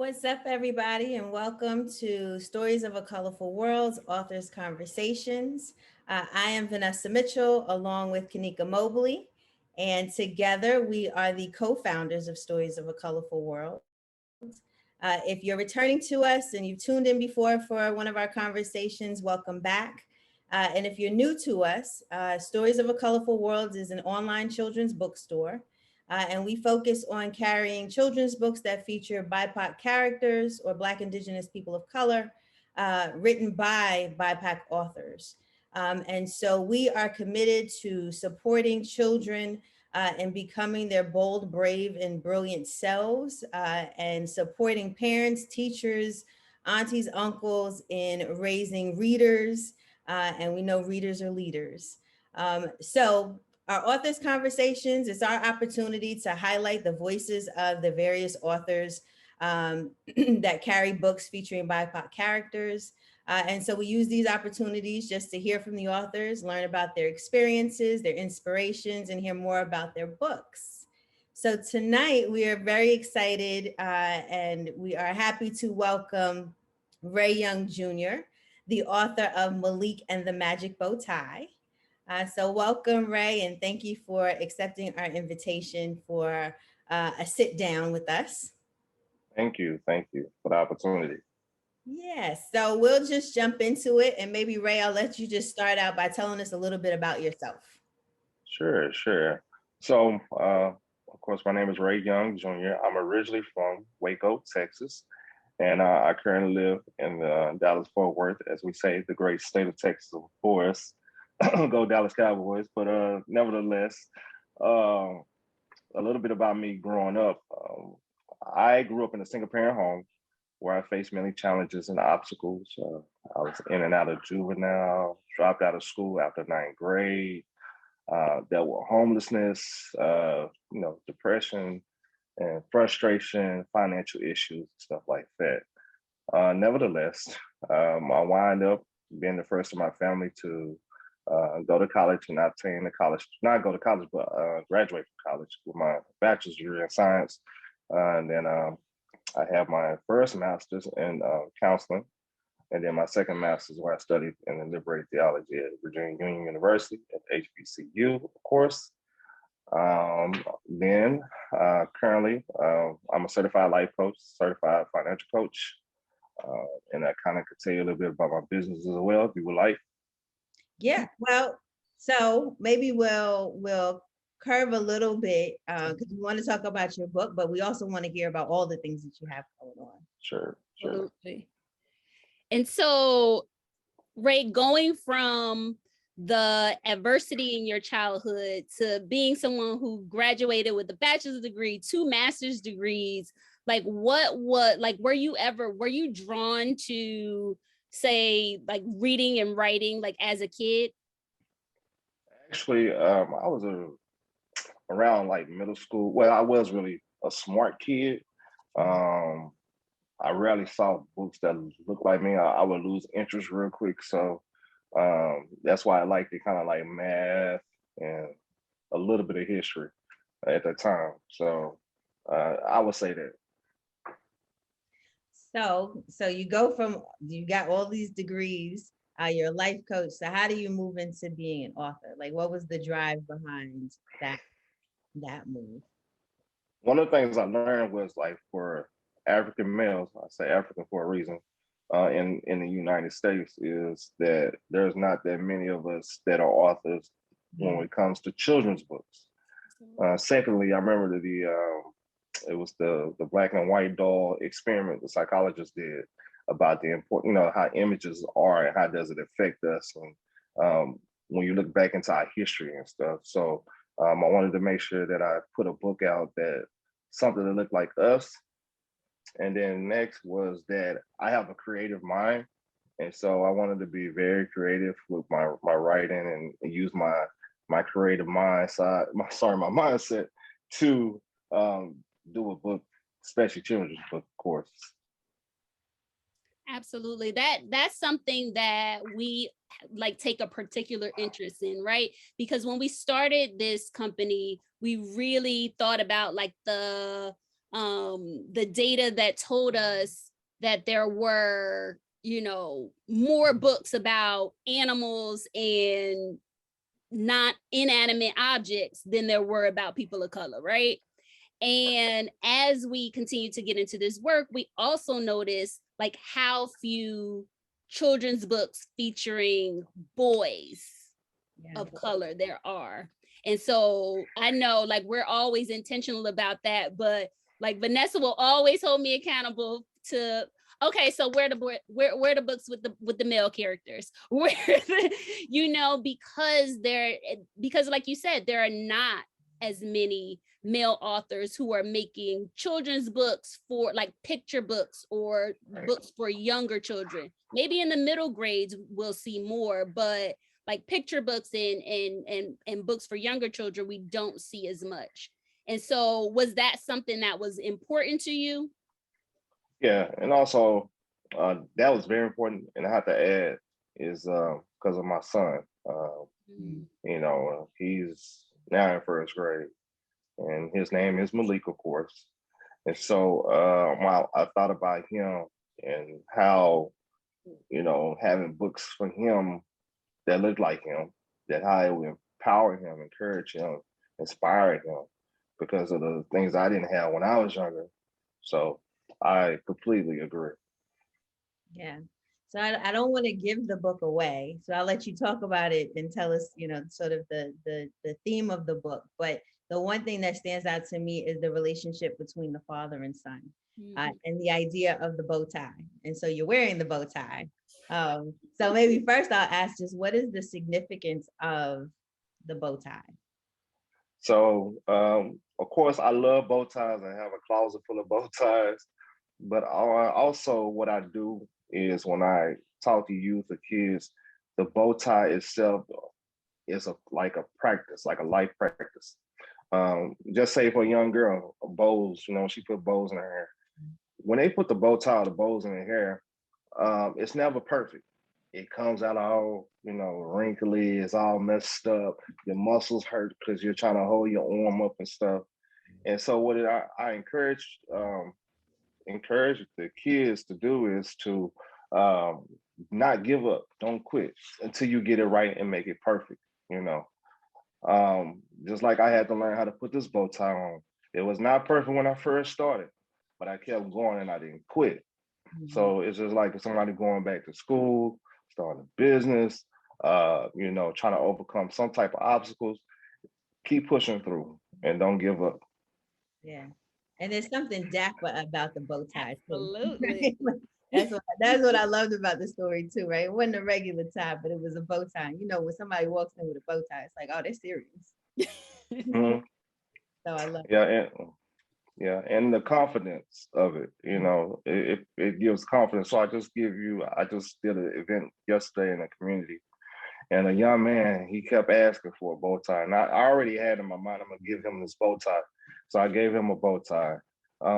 What's up, everybody, and welcome to Stories of a Colorful World's Authors Conversations. I am Vanessa Mitchell, along with Kanika Mobley, and together we are the co-founders of Stories of a Colorful World. If you're returning to us and you've tuned in before for one of our conversations, welcome back. And if you're new to us, Stories of a Colorful World is an online children's bookstore. And we focus on carrying children's books that feature BIPOC characters or Black, Indigenous, people of color, written by BIPOC authors. And so we are committed to supporting children and becoming their bold, brave, and brilliant selves, and supporting parents, teachers, aunties, uncles in raising readers. And we know readers are leaders. So our authors conversations is our opportunity to highlight the voices of the various authors that carry books featuring BIPOC characters. And so we use these opportunities just to hear from the authors, learn about their experiences, their inspirations, and hear more about their books. So tonight we are very excited and we are happy to welcome Ray Young Jr., the author of Malik and the Magic Bowtie. So welcome, Ray, and thank you for accepting our invitation for a sit down with us. Thank you. Thank you for the opportunity. Yes, so we'll just jump into it. And maybe, Ray, I'll let you just start out by telling us a little bit about yourself. Sure. So, of course, my name is Ray Young Jr. I'm originally from Waco, Texas, and I currently live in Dallas-Fort Worth, as we say, the great state of Texas, of course. Go Dallas Cowboys. But nevertheless, a little bit about me growing up. I grew up in a single-parent home where I faced many challenges and obstacles. I was in and out of juvenile, dropped out of school after ninth grade, dealt with homelessness, depression and frustration, financial issues, stuff like that. Nevertheless, I wind up being the first in my family to go to college and not go to college, but graduate from college with my bachelor's degree in science. And then I have my first master's in counseling, and then my second master's where I studied in liberated theology at Virginia Union University at HBCU, of course. Then currently, I'm a certified life coach, certified financial coach, and I kind of could tell you a little bit about my business as well, if you would like. Yeah, well, so maybe we'll curve a little bit because we want to talk about your book, but we also want to hear about all the things that you have going on. Sure. Absolutely. And so, Ray, going from the adversity in your childhood to being someone who graduated with a bachelor's degree, 2 master's degrees, like were you drawn to, say, like reading and writing like as a kid? Actually, I was around like middle school. Well, I was really a smart kid. I rarely saw books that looked like me. I would lose interest real quick. So that's why I liked it, kind of like math and a little bit of history at that time. So I would say that. So you got all these degrees, you're a life coach. So how do you move into being an author? Like, what was the drive behind that move? One of the things I learned was like for African males, I say African for a reason, in the United States, is that there's not that many of us that are authors when it comes to children's books. Secondly, I remember it was the black and white doll experiment the psychologist did about the important, how images are and how does it affect us, and when you look back into our history and stuff. So I wanted to make sure that I put a book out that something that looked like us. And then next was that I have a creative mind. And so I wanted to be very creative with my writing and use my creative mindset to do a book, especially children's book, of course. Absolutely. That's something that we like take a particular interest in, right? Because when we started this company, we really thought about like the the data that told us that there were, you know, more books about animals and not inanimate objects than there were about people of color, right? And as we continue to get into this work, we also notice like how few children's books featuring boys of color there are. And so I know like we're always intentional about that, but like Vanessa will always hold me accountable to, okay, so where the books with the male characters, where you know, because like you said, there are not as many male authors who are making children's books for like picture books or books for younger children. Maybe in the middle grades we'll see more, but like picture books and books for younger children, we don't see as much. And so was that something that was important to you? Yeah, and also that was very important. And I have to add is because of my son. You know, he's now in first grade, and his name is Malik, of course. And so while I thought about him and how, you know, having books for him that look like him, that how it would empower him, encourage him, inspire him, because of the things I didn't have when I was younger. So I completely agree. Yeah. So I don't want to give the book away. So I'll let you talk about it and tell us, you know, sort of the theme of the book. But the one thing that stands out to me is the relationship between the father and son, and the idea of the bow tie. And so you're wearing the bow tie. So maybe first I'll ask just what is the significance of the bow tie? So of course I love bow ties. I have a closet full of bow ties. But also what I do is when I talk to youth or kids, the bow tie itself is like a practice, like a life practice. Just say for a young girl, bows, you know, she put bows in her hair. When they put the bow tie or the bows in her hair, it's never perfect. It comes out all, you know, wrinkly, it's all messed up. Your muscles hurt because you're trying to hold your arm up and stuff. And so what I encourage the kids to do is to not give up, don't quit until you get it right and make it perfect, you know. Just like I had to learn how to put this bow tie on. It was not perfect when I first started, but I kept going and I didn't quit. So it's just like somebody going back to school, starting a business, you know, trying to overcome some type of obstacles. Keep pushing through and don't give up. Yeah. And there's something dapper about the bow tie too. Absolutely. That's what I loved about the story too, right? It wasn't a regular tie, but it was a bow tie. You know, when somebody walks in with a bow tie, it's like, oh, they're serious. So I love it. Yeah, and the confidence of it, you know, it gives confidence. So I just did an event yesterday in the community, and a young man, he kept asking for a bow tie. And I already had in my mind, I'm gonna give him this bow tie. So I gave him a bow tie.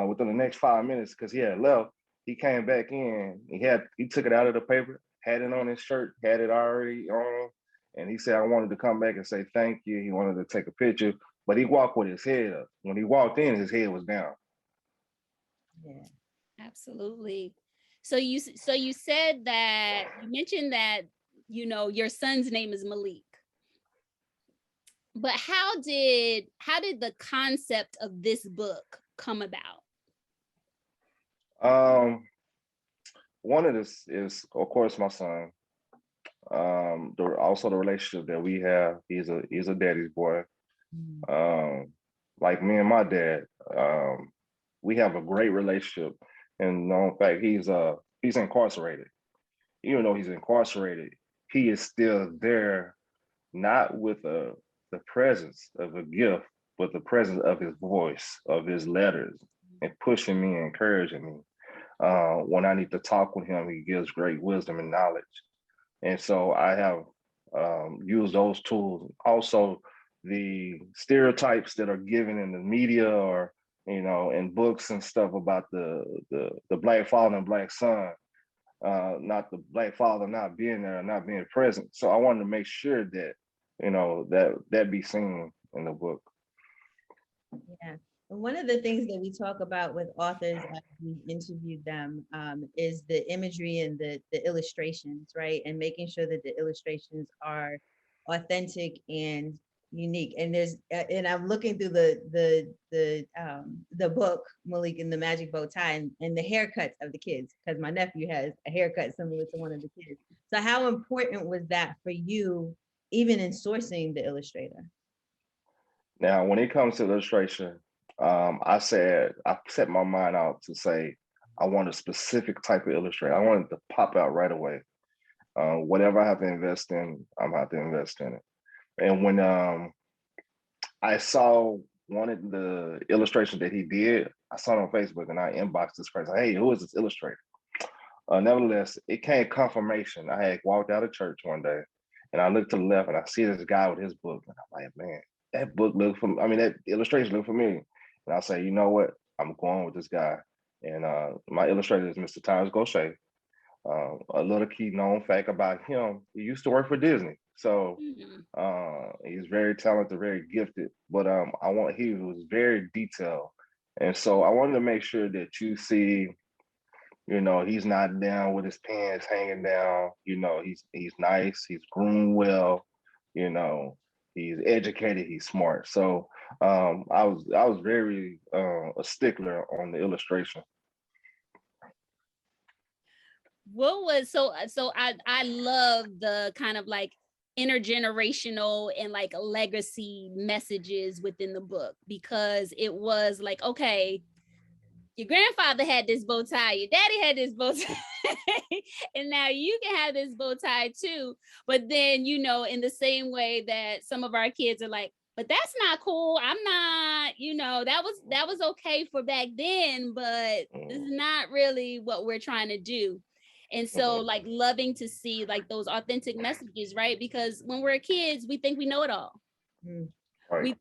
Within the next 5 minutes, because he had left, he came back in. He took it out of the paper, had it on his shirt, had it already on, and he said, I wanted to come back and say thank you. He wanted to take a picture, but he walked with his head up. When he walked in, his head was down. Yeah, absolutely. So you said that you mentioned that, you know, your son's name is Malik. But how did the concept of this book come about? One of this is, of course, my son. Also the relationship that we have. He's a daddy's boy. Like me and my dad, we have a great relationship. And in fact, he's incarcerated. Even though he's incarcerated, he is still there, not with the presence of a gift, but the presence of his voice, of his letters, and pushing me, encouraging me. When I need to talk with him, he gives great wisdom and knowledge. And so I have used those tools. Also, the stereotypes that are given in the media or, you know, in books and stuff about the Black father and Black son, not the Black father not being there, not being present. So I wanted to make sure that, you know, that be seen in the book. Yeah. And one of the things that we talk about with authors as we interviewed them is the imagery and the illustrations, right? And making sure that the illustrations are authentic and unique. And and I'm looking through the book, Malik and the Magic Bowtie, and the haircuts of the kids, because my nephew has a haircut similar to one of the kids. So how important was that for you, even in sourcing the illustrator? Now, when it comes to illustration, I set my mind out to say, I want a specific type of illustrator. I want it to pop out right away. Whatever I have to invest in, I'm have to invest in it. And when I saw one of the illustrations that he did, I saw it on Facebook and I inboxed this person, hey, who is this illustrator? Nevertheless, it came confirmation. I had walked out of church one day and I looked to the left and I see this guy with his book. And I'm like, man, that book looked for me. I mean, that illustration looked familiar. And I say, you know what? I'm going with this guy. And my illustrator is Mr. Thomas Gaucher. A little key known fact about him, he used to work for Disney. So he's very talented, very gifted. But he was very detailed. And so I wanted to make sure that you see, you know, he's not down with his pants hanging down. You know, he's nice, he's groomed well, you know, he's educated, he's smart. So I was very a stickler on the illustration. What was so I love the kind of like intergenerational and like legacy messages within the book, because it was like, okay, your grandfather had this bow tie, your daddy had this bow tie, and now you can have this bow tie too. But then, you know, in the same way that some of our kids are like, but that's not cool. I'm not, you know, that was okay for back then, but this is not really what we're trying to do. And so like loving to see like those authentic messages, right? Because when we're kids, we think we know it all. Right.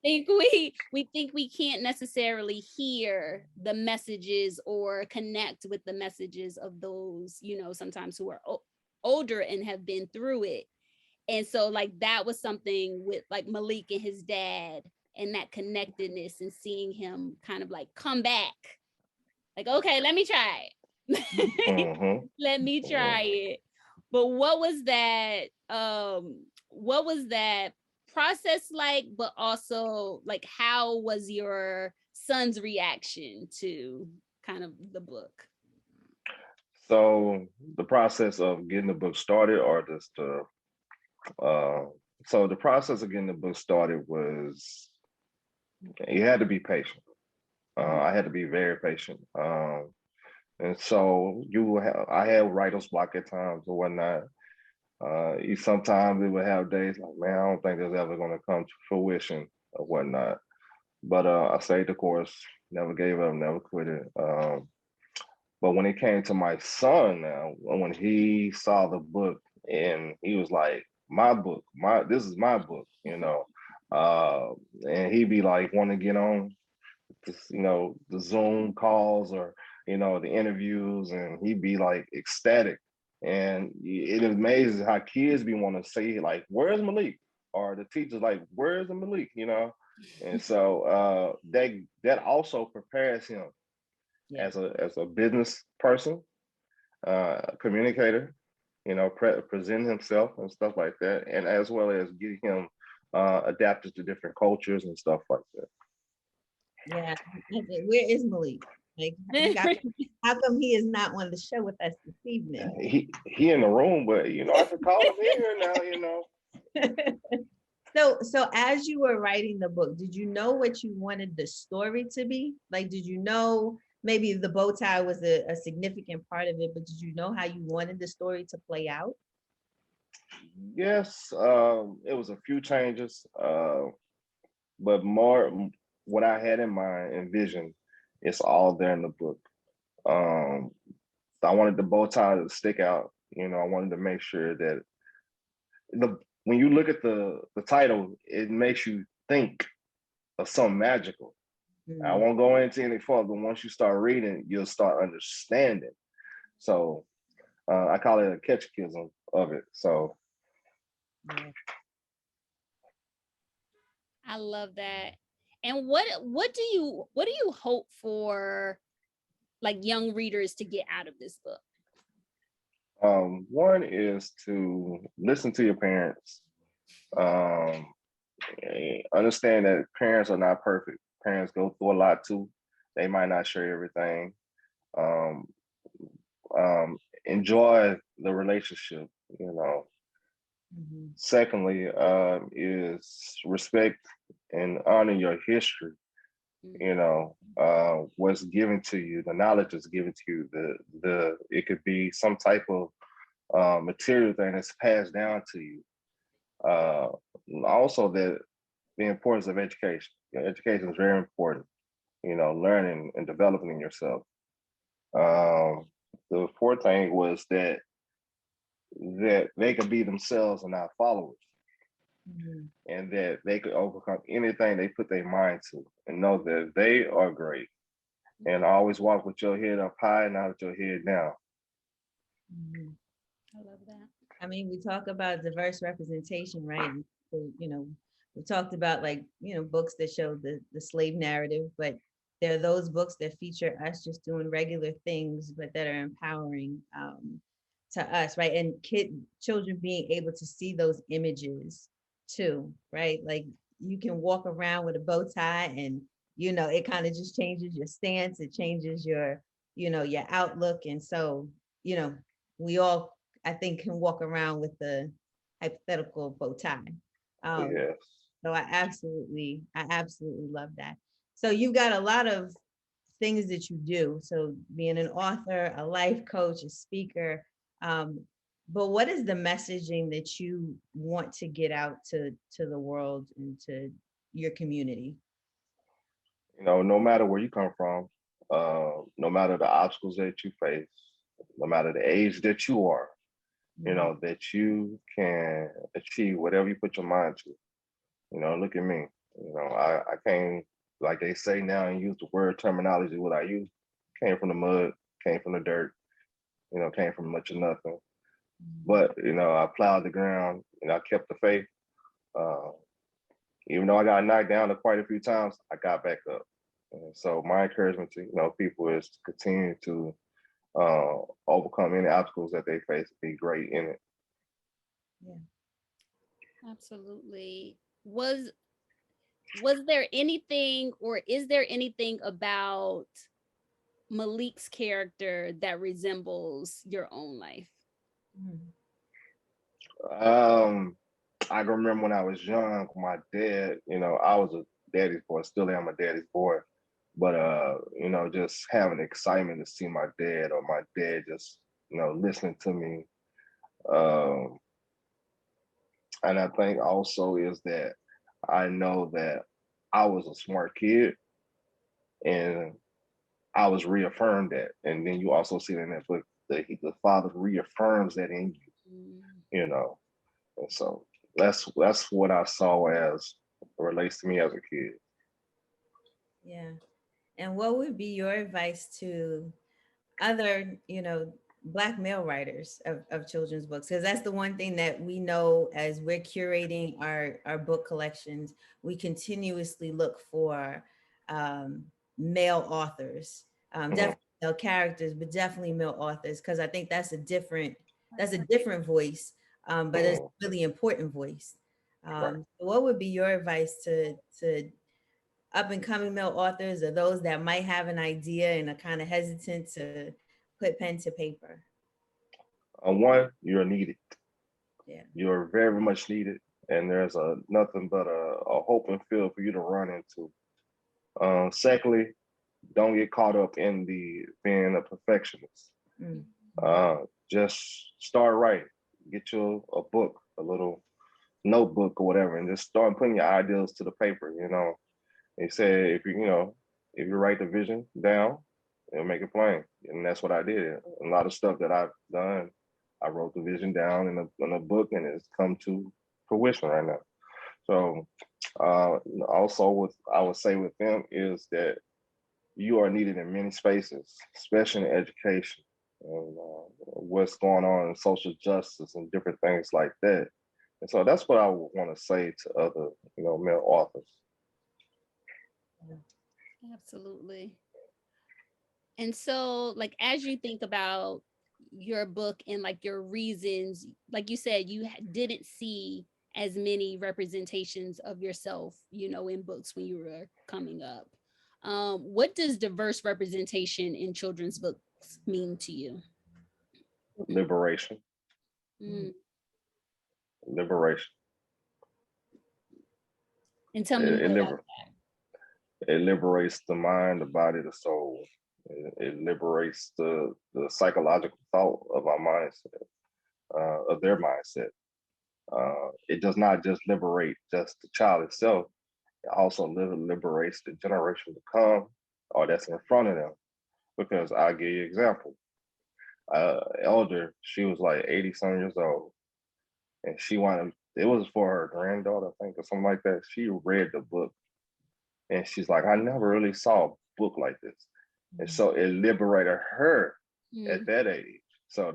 We think we can't necessarily hear the messages or connect with the messages of those, you know, sometimes who are older and have been through it. And so like that was something with like Malik and his dad and that connectedness and seeing him kind of like come back. Like, okay, let me try it. Let me try it. But what was that process like, but also like how was your son's reaction to kind of the book? So the process of getting the book started, or just so the process of getting the book started was, you had to be patient. I had to be very patient. And so I had writer's block at times or whatnot. Sometimes it would have days like, man, I don't think this is ever going to come to fruition or whatnot. But I stayed the course, never gave up, never quit it. But when it came to my son now, when he saw the book and he was like, my book, this is my book, you know. And he'd be like, want to get on this, you know, the Zoom calls or, you know, the interviews, and he'd be like ecstatic. And it amazes how kids be want to say like, where's Malik? Or the teacher's like, where's the Malik, you know? And so that also prepares him as a business person, communicator, you know, present himself and stuff like that, and as well as getting him adapted to different cultures and stuff like that. Yeah, where is Malik? Like, how come he is not on the show with us this evening? He in the room, but you know, I can call him in here now, you know. So as you were writing the book, did you know what you wanted the story to be? Like, did you know maybe the bow tie was a significant part of it, but did you know how you wanted the story to play out? Yes, it was a few changes, but more what I had in mind and vision, it's all there in the book. I wanted the bow tie to stick out. You know, I wanted to make sure that when you look at the title, it makes you think of something magical. I won't go into any further, but once you start reading, you'll start understanding. So I call it a catechism of it. So I love that. And what do you hope for, like, young readers to get out of this book? One is to listen to your parents. Understand that parents are not perfect. Parents go through a lot too. They might not share everything. Um, Enjoy the relationship, you know. Mhm. Secondly, is respect and honor your history. You know, what's given to you, the knowledge is given to you. The it could be some type of material thing that's passed down to you. Uh, Also, the importance of education. Education is very important. You know, learning and developing yourself. The fourth thing was that they could be themselves and not followers, Mhm. and that they could overcome anything they put their mind to, and know that they are great. And always walk with your head up high, not with your head down. Mhm. I love that. I mean, we talk about diverse representation, right? And so, we talked about, like, books that show the slave narrative, but there are those books that feature us just doing regular things, but that are empowering to us, right? And children being able to see those images too, right? Like, you can walk around with a bow tie and, it kind of just changes your stance. It changes your outlook. And so, we all, I think, can walk around with the hypothetical bow tie. Um, Yes. so I absolutely love that. So you've got a lot of things that you do. So being an author, a life coach, a speaker. Um, but what is the messaging that you want to get out to the world and to your community? You know, no matter where you come from, no matter the obstacles that you face, no matter the age that you are, you Mhm. know, that you can achieve whatever you put your mind to. You know, look at me. You know, I came, like they say now, and use the word terminology what I use. Came from the mud, came from the dirt, you know, came from much of nothing. Mhm. But, you know, I plowed the ground and I kept the faith. Uh, Even though I got knocked down quite a few times, I got back up. And so my encouragement to, people is to continue to overcome any obstacles that they face, be great in it. Yeah. Absolutely. Was there anything, or is there anything about Malik's character that resembles your own life? Mhm. Um, I can remember when I was young, my dad, I was a daddy's boy, still am a daddy's boy. But just having excitement to see my dad, or my dad just, listening to me. Um, and I think also is that I know that I was a smart kid, and I was reaffirmed that. And then you also see that in that book that the father reaffirms that in you, Mm. you know. And so that's what I saw as relates to me as a kid. Yeah. And what would be your advice to other, Black male writers of children's books? Because that's the one thing that we know as we're curating our book collections. We continuously look for um, male authors, Mhm. definitely male characters, but definitely male authors, because I think that's a different voice, but it's Mhm. a really important voice. Right. So what would be your advice to up and coming male authors, or those that might have an idea and are kind of hesitant to put pen to paper? One, you're needed. Yeah. You're very much needed, and there's nothing but a hope and field for you to run into. Secondly, don't get caught up in the being a perfectionist. Mm. Uh, just start writing. Get you a book, a little notebook or whatever, and just start putting your ideas to the paper. They say if you write the vision down, it'll make it plain, and that's what I did. A lot of stuff that I've done, I wrote the vision down in a book, and it's come to fruition right now. So, also, what I would say with them is that you are needed in many spaces, especially in education and what's going on in social justice and different things like that. And so that's what I would want to say to other, male authors. Absolutely. And so, like, as you think about your book and like your reasons, like you said, you didn't see as many representations of yourself, you know, in books when you were coming up. What does diverse representation in children's books mean to you? Liberation. Mm. Liberation. And tell me It, more about liber- it liberates the mind, the body, the soul. It liberates the psychological thought of our mindset, of their mindset. It does not just liberate just the child itself, it also liberates the generation to come or that's in front of them. Because I'll give you an example. Elder, she was like 80 some years old, and she wanted, it was for her granddaughter, I think, or something like that. She read the book, and she's like, I never really saw a book like this. And so it liberated her that. at that age. So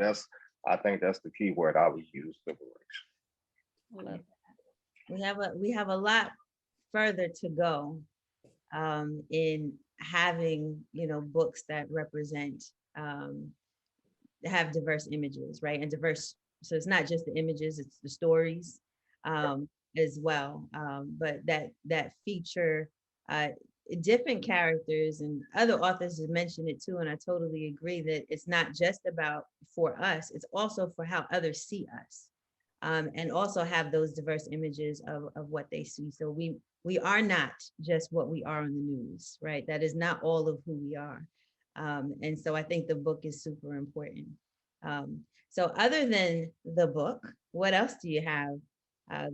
I think that's the key word I would use, liberation. I love We have a lot further to go in having, you know, books that represent have diverse images, right? And diverse, so it's not just the images, it's the stories as well. But that feature different characters, and other authors have mentioned it too, and I totally agree that it's not just about for us, it's also for how others see us. And also have those diverse images of what they see. So we are not just what we are on the news, right? That is not all of who we are. And so I think the book is super important. So other than the book, what else do you have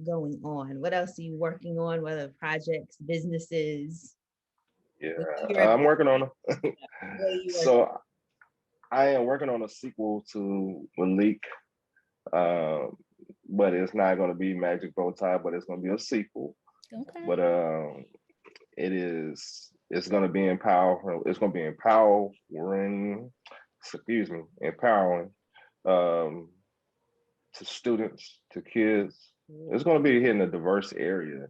going on? What else are you working on? Whether projects, businesses? Yeah, I'm working on it. So I am working on a sequel to Malik, but it's not going to be Magic Bowtie, but it's going to be a sequel. Okay. But it's going to be empowering. It's going to be empowering. Empowering to students, to kids. It's going to be hitting a diverse area.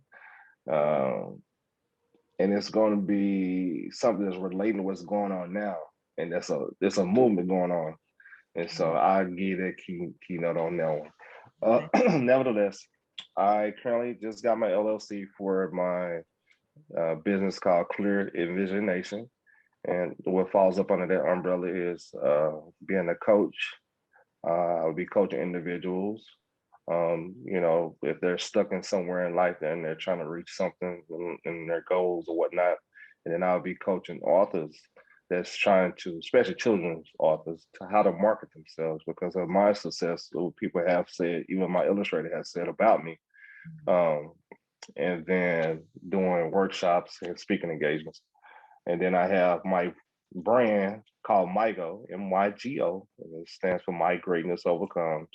And it's going to be something that's relating to what's going on now. And there's a movement going on. And so I give that keynote on that one. Nevertheless, I currently just got my LLC for my business called Clear Envisionation. And what falls up under that umbrella is being a coach. I'll be coaching individuals. You know, if they're stuck in somewhere in life and they're trying to reach something in their goals or whatnot, and then I'll be coaching authors that's trying to, especially children's authors, to how to market themselves because of my success. What people have said, even my illustrator has said about me, and then doing workshops and speaking engagements, and then I have my brand called MYGO, MYGO, and it stands for My Greatness Overcomes.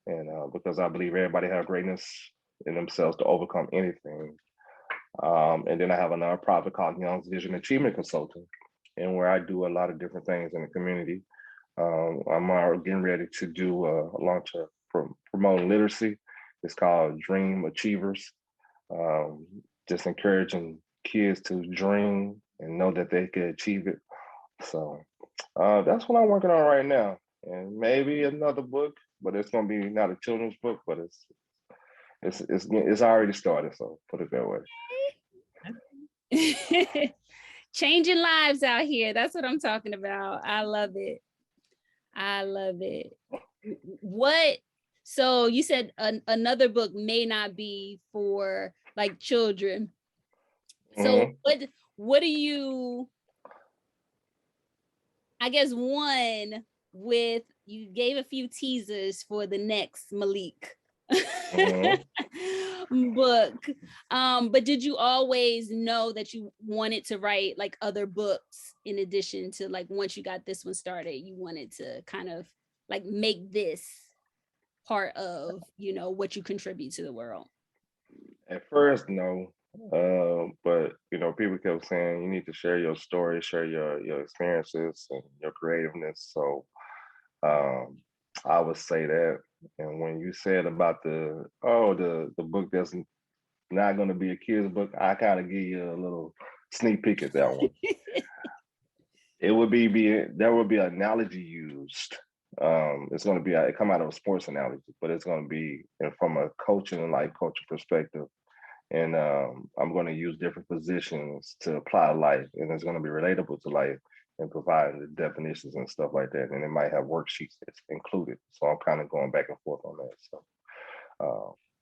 And because I believe everybody has greatness in themselves to overcome anything. And then I have a nonprofit called Young's Vision Achievement Consulting, and where I do a lot of different things in the community. I'm getting ready to do a launch promoting literacy. It's called Dream Achievers. Just encouraging kids to dream and know that they can achieve it. So that's what I'm working on right now. And maybe another book, but it's gonna be not a children's book, but it's already started. So put it that way. Changing lives out here. That's what I'm talking about. I love it. I love it. What? So you said another book may not be for like children. So what do you? I guess one with you gave a few teasers for the next Malik book, but did you always know that you wanted to write like other books in addition to like once you got this one started, you wanted to kind of like make this part of, you know, what you contribute to the world? At first, no. But you know, people kept saying you need to share your story, share your experiences and your creativeness. So I would say that. And when you said about the book that's not going to be a kid's book, I kind of give you a little sneak peek at that one. It would there would be an analogy used. It's going to be it come out of a sports analogy, but it's going to be from a coaching and life coaching perspective. And I'm going to use different positions to apply life, and it's going to be relatable to life and providing the definitions and stuff like that. And it might have worksheets that's included. So I'm kind of going back and forth on that. So,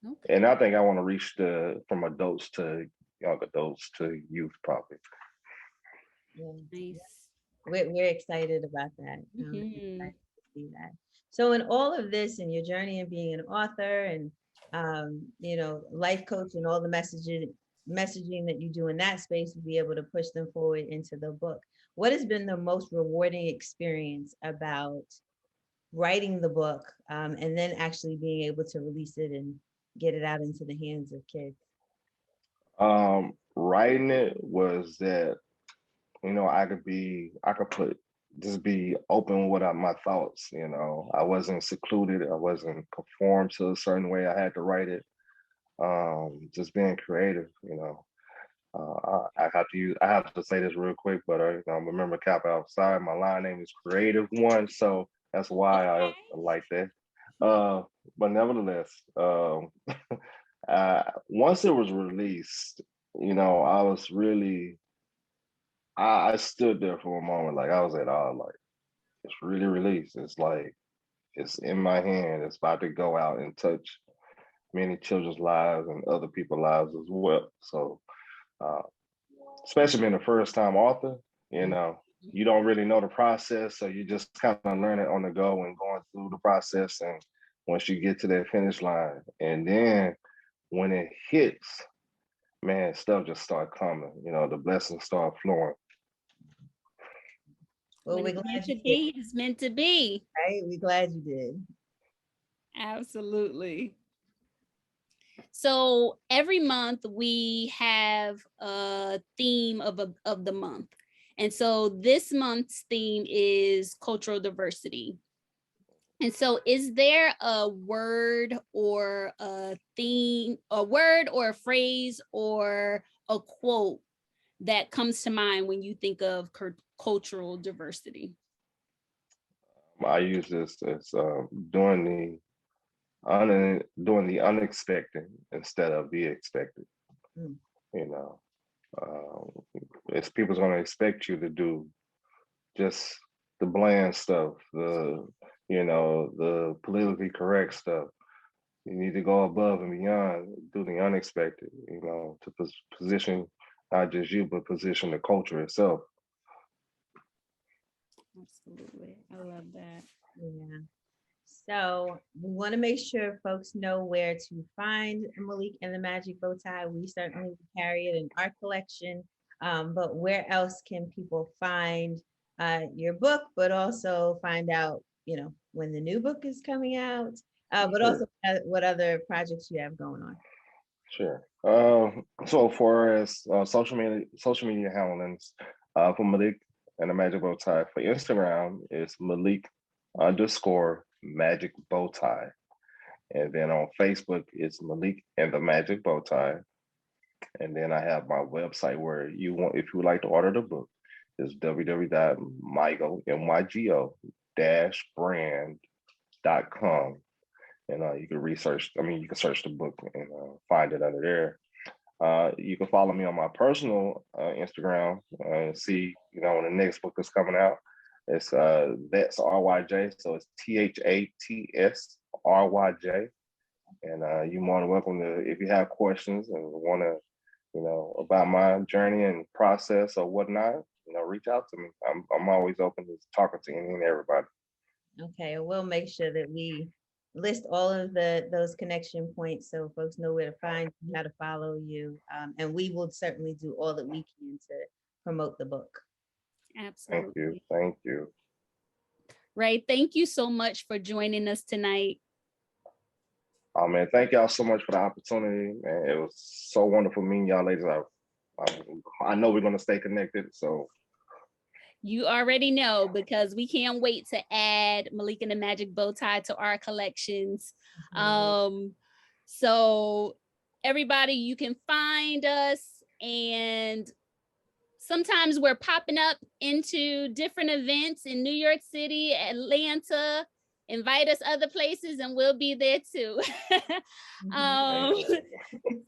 okay. And I think I want to reach from adults to young adults to youth probably. Yeah. Nice. We're excited about that. Mhm. Excited to see that. So in all of this, in your journey of being an author and life coach and all the messaging that you do in that space, to be able to push them forward into the book. What has been the most rewarding experience about writing the book and then actually being able to release it and get it out into the hands of kids? Writing it was that, I could just be open with my thoughts, I wasn't secluded. I wasn't conformed to a certain way I had to write it. Just being creative, I have to say this real quick, but remember Cap Outside, my line name is Creative One, so that's why I like that. But nevertheless, once it was released, I was really, I stood there for a moment, like I was at all, like it's really released. It's like it's in my hand. It's about to go out and touch many children's lives and other people's lives as well. So, especially being a first-time author, you don't really know the process, so you just kind of learn it on the go and going through the process. And once you get to that finish line, and then when it hits, man, stuff just start coming. The blessings start flowing. Well, When we're it's glad meant you to did. be, it's meant to be. Right? We're glad you did. Absolutely. So every month we have a theme of the month. And so this month's theme is cultural diversity. And so is there a word or a theme, a word or a phrase or a quote that comes to mind when you think of cultural diversity? I use this as doing the unexpected instead of the expected. Mm. It's people's going to expect you to do just the bland stuff, the politically correct stuff. You need to go above and beyond, do the unexpected, to position not just you, but position the culture itself. Absolutely. I love that. Yeah. So we want to make sure folks know where to find Malik and the Magic Bowtie. We certainly carry it in our collection, but where else can people find your book, but also find out, when the new book is coming out, but Sure. also what other projects you have going on? Sure. So for as social media handlings for Malik and the Magic Bowtie, for Instagram, it's Malik_Magic Bowtie. And then on Facebook, it's Malik and the Magic Bowtie. And then I have my website where if you would like to order the book, it's www.MYGO-brand.com. And you can you can search the book and find it under there. You can follow me on my personal Instagram and see, when the next book is coming out. It's That's RYJ, so it's THATSRYJ. And you're more than welcome to, if you have questions and want to, about my journey and process or whatnot, reach out to me. I'm always open to talking to any and everybody. Okay, we'll make sure that we list all of those connection points so folks know where to find you, how to follow you, and we will certainly do all that we can to promote the book. Absolutely. Thank you. Right. Thank you so much for joining us tonight. Oh man, thank y'all so much for the opportunity, man. It was so wonderful meeting y'all ladies. I know we're gonna stay connected, so. You already know, because we can't wait to add Malik and the Magic Bowtie to our collections. So everybody, you can find us and sometimes we're popping up into different events in New York City, Atlanta. Invite us other places and we'll be there too.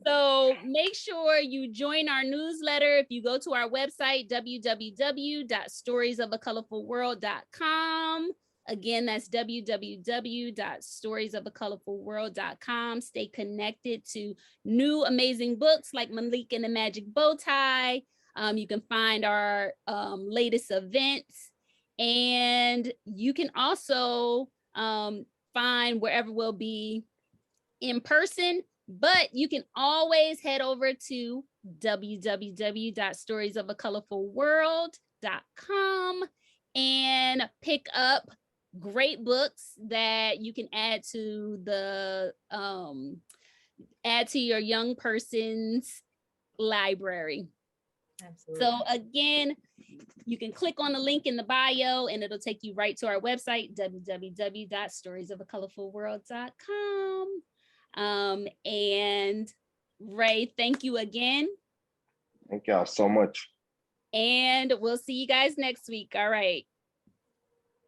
So make sure you join our newsletter. If you go to our website, www.storiesofacolorfulworld.com. Again, that's www.storiesofacolorfulworld.com. Stay connected to new amazing books like Malik and the Magic Bowtie. You can find our latest events, and you can also find wherever we'll be in person, but you can always head over to www.storiesofacolorfulworld.com and pick up great books that you can add to the your young person's library. Absolutely. So again, you can click on the link in the bio and it'll take you right to our website, www.storiesofacolorfulworld.com. And Ray, thank you again. Thank y'all so much. And we'll see you guys next week. All right.